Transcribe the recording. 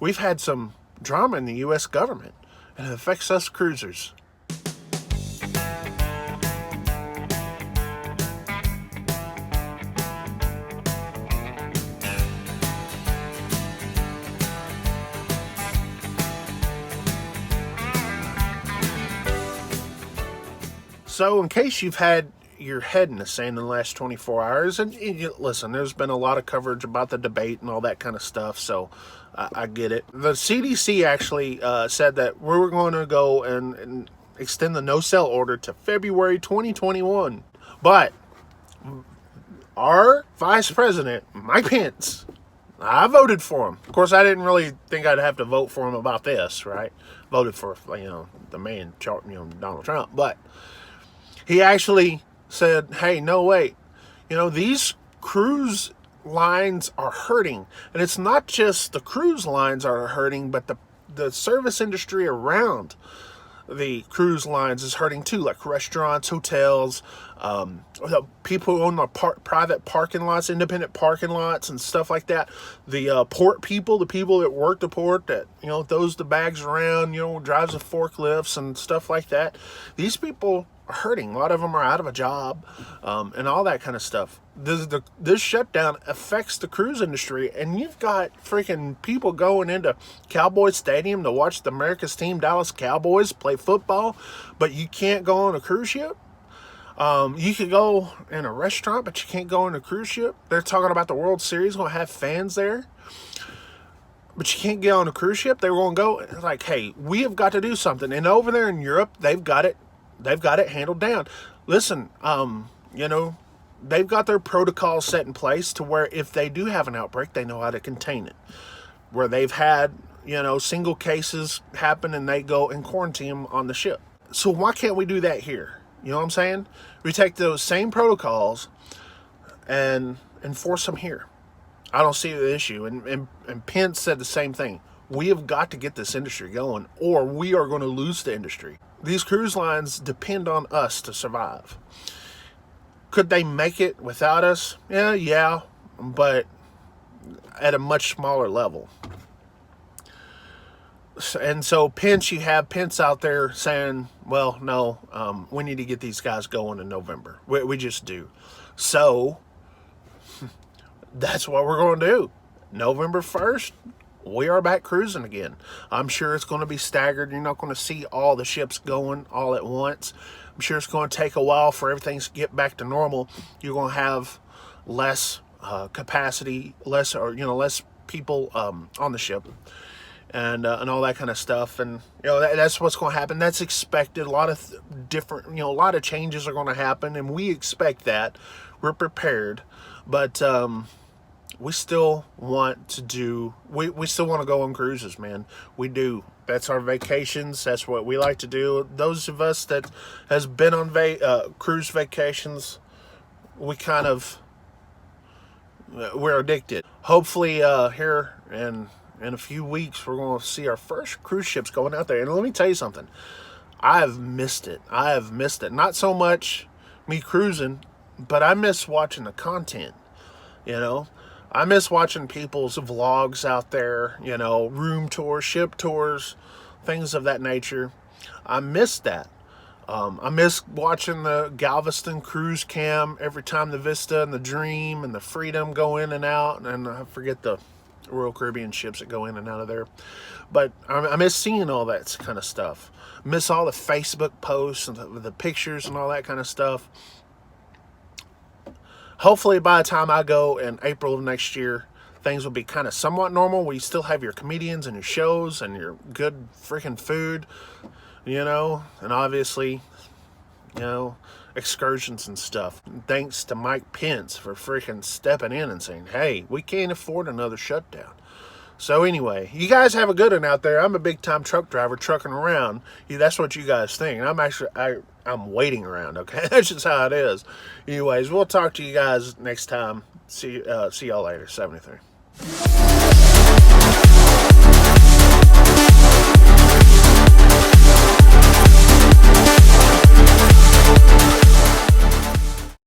we've had some drama in the U.S. government, and it affects us cruisers. So, in case you've had your head in the sand in the last 24 hours, and listen, there's been a lot of coverage about the debate and all that kind of stuff, so I get it. The CDC actually said that we were going to go and extend the no-sell order to February 2021. But our Vice President, Mike Pence, I voted for him. Of course, I didn't really think I'd have to vote for him about this, right? Voted for, the man, Donald Trump, but he actually said, hey, no, wait. These cruise lines are hurting. And it's not just the cruise lines are hurting, but the service industry around the cruise lines is hurting too, like restaurants, hotels, people who own the private parking lots, independent parking lots and stuff like that. The port people, the people that work the port, that, throws the bags around, drives the forklifts and stuff like that. These people are hurting. A lot of them are out of a job, and all that kind of stuff. This shutdown affects the cruise industry, and you've got freaking people going into Cowboy Stadium to watch the America's team, Dallas Cowboys, play football, but you can't go on a cruise ship. You could go in a restaurant, but you can't go on a cruise ship. They're talking about the World Series, going to have fans there, but you can't get on a cruise ship. They were going to go, like, hey, we have got to do something. And over there in Europe, they've got it handled down. Listen, they've got their protocols set in place to where if they do have an outbreak, they know how to contain it. Where they've had, single cases happen and they go and quarantine them on the ship. So why can't we do that here? You know what I'm saying? We take those same protocols and enforce them here. I don't see the issue. And Pence said the same thing. We have got to get this industry going, or we are going to lose the industry. These cruise lines depend on us to survive. Could they make it without us? Yeah, but at a much smaller level. And so you have Pence out there saying, well, no, we need to get these guys going in November. We just do. So that's what we're going to do. November 1st, we are back cruising again. I'm sure it's going to be staggered. You're not going to see all the ships going all at once. I'm sure it's going to take a while for everything to get back to normal. You're going to have less capacity, less people on the ship, and all that kind of stuff. And that's what's going to happen. That's expected. A lot of a lot of changes are going to happen, and we expect that. We're prepared, but we still want to we still want to go on cruises, man. We do. That's our vacations. That's what we like to do. Those of us that has been on cruise vacations, we're addicted. Hopefully here in a few weeks, we're going to see our first cruise ships going out there. And let me tell you something. I have missed it. Not so much me cruising, but I miss watching the content, I miss watching people's vlogs out there, room tours, ship tours, things of that nature. I miss that. I miss watching the Galveston cruise cam every time the Vista and the Dream and the Freedom go in and out. And I forget the Royal Caribbean ships that go in and out of there. But I miss seeing all that kind of stuff. I miss all the Facebook posts and the pictures and all that kind of stuff. Hopefully by the time I go in April of next year, things will be kind of somewhat normal, where you still have your comedians and your shows and your good freaking food, and obviously, excursions and stuff. And thanks to Mike Pence for freaking stepping in and saying, hey, we can't afford another shutdown. So anyway, you guys have a good one out there. I'm a big time truck driver, trucking around. That's what you guys think. And I'm waiting around, okay? That's just how it is. Anyways, we'll talk to you guys next time. See y'all later. 73.